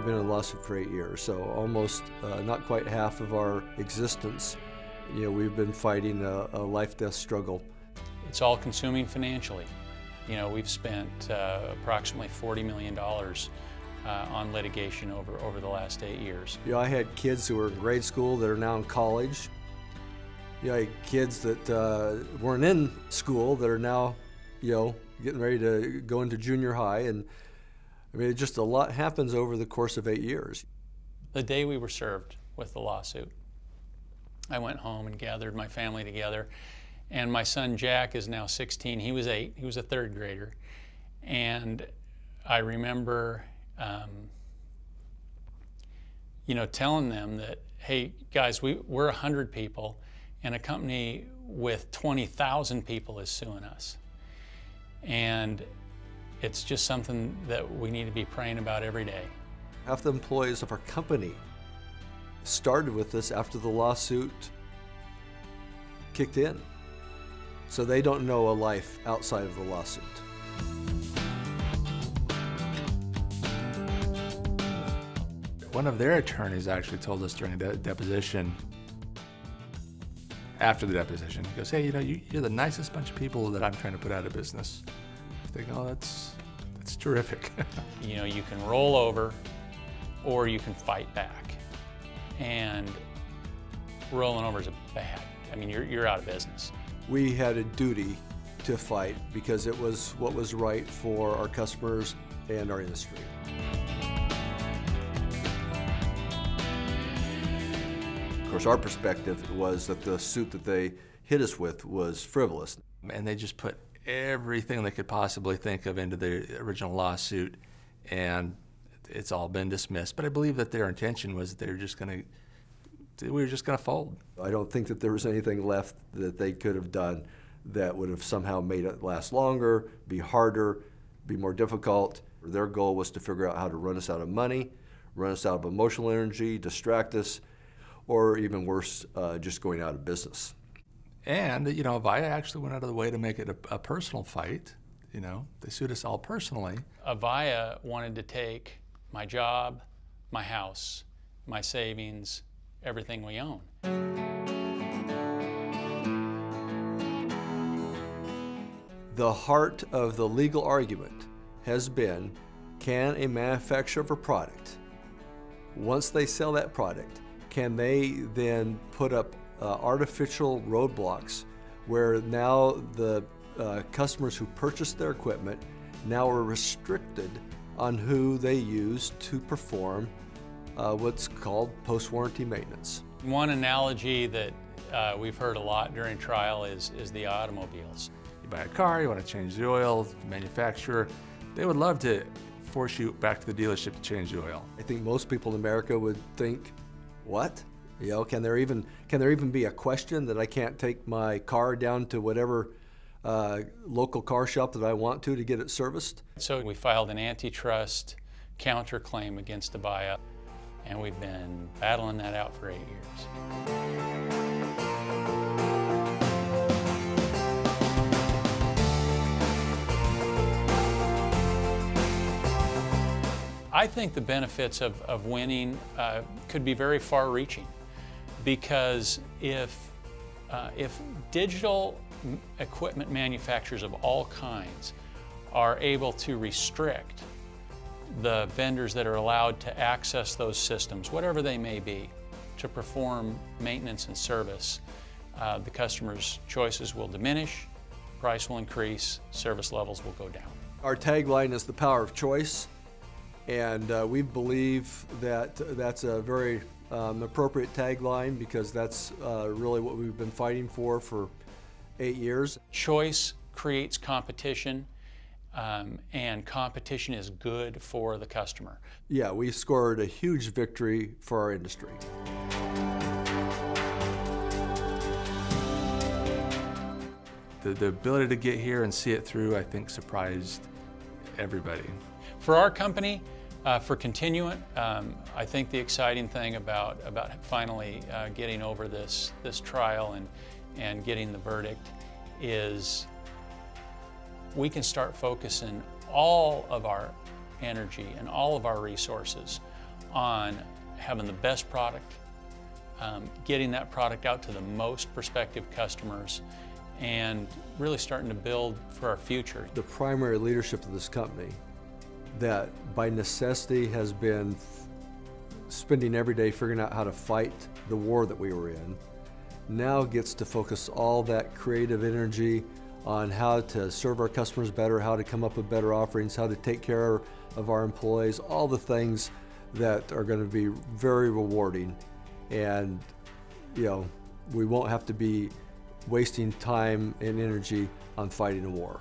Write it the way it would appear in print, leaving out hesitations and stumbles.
we've been in a lawsuit for 8 years, so almost not quite half of our existence. We've been fighting a life-death struggle. It's all consuming financially. We've spent approximately $40 million on litigation over the last 8 years. I had kids who were in grade school that are now in college. I had kids that weren't in school that are now, getting ready to go into junior high. And I mean, just a lot happens over the course of 8 years. The day we were served with the lawsuit, I went home and gathered my family together. And my son Jack is now 16. He was 8. He was a third grader. And I remember, telling them that, hey, guys, we're 100 people, and a company with 20,000 people is suing us. And it's just something that we need to be praying about every day. Half the employees of our company started with this after the lawsuit kicked in. So they don't know a life outside of the lawsuit. One of their attorneys actually told us during the deposition, after the deposition, he goes, hey, you're the nicest bunch of people that I'm trying to put out of business. I think, oh, that's terrific. You can roll over or you can fight back. And rolling over is bad. I mean, you're out of business. We had a duty to fight because it was what was right for our customers and our industry. Of course, our perspective was that the suit that they hit us with was frivolous. And they just put everything they could possibly think of into the original lawsuit, and it's all been dismissed. But I believe that their intention was that we were just going to fold. I don't think that there was anything left that they could have done that would have somehow made it last longer, be harder, be more difficult. Their goal was to figure out how to run us out of money, run us out of emotional energy, distract us, or even worse, just going out of business. And, Avaya actually went out of the way to make it a personal fight. They sued us all personally. Avaya wanted to take my job, my house, my savings, everything we own. The heart of the legal argument has been, can a manufacturer of a product, once they sell that product, can they then put up artificial roadblocks where now the customers who purchased their equipment now are restricted on who they use to perform what's called post-warranty maintenance. One analogy that we've heard a lot during trial is the automobiles. You buy a car, you want to change the oil, the manufacturer, they would love to force you back to the dealership to change the oil. I think most people in America would think, what? Can there even be a question that I can't take my car down to whatever local car shop that I want to get it serviced? So we filed an antitrust counterclaim against Avaya, and we've been battling that out for 8 years. I think the benefits of winning could be very far-reaching, because if digital equipment manufacturers of all kinds are able to restrict the vendors that are allowed to access those systems, whatever they may be, to perform maintenance and service, the customer's choices will diminish, price will increase, service levels will go down. Our tagline is the power of choice, and we believe that that's a very appropriate tagline, because that's really what we've been fighting for 8 years. Choice creates competition, and competition is good for the customer. Yeah, we scored a huge victory for our industry. The ability to get here and see it through, I think, surprised everybody. For our company, for Continuant, I think the exciting thing about finally getting over this trial and getting the verdict is we can start focusing all of our energy and all of our resources on having the best product, getting that product out to the most prospective customers, and really starting to build for our future. The primary leadership of this company, that by necessity has been spending every day figuring out how to fight the war that we were in, now gets to focus all that creative energy on how to serve our customers better, how to come up with better offerings, how to take care of our employees, all the things that are going to be very rewarding. And you know, we won't have to be wasting time and energy on fighting a war.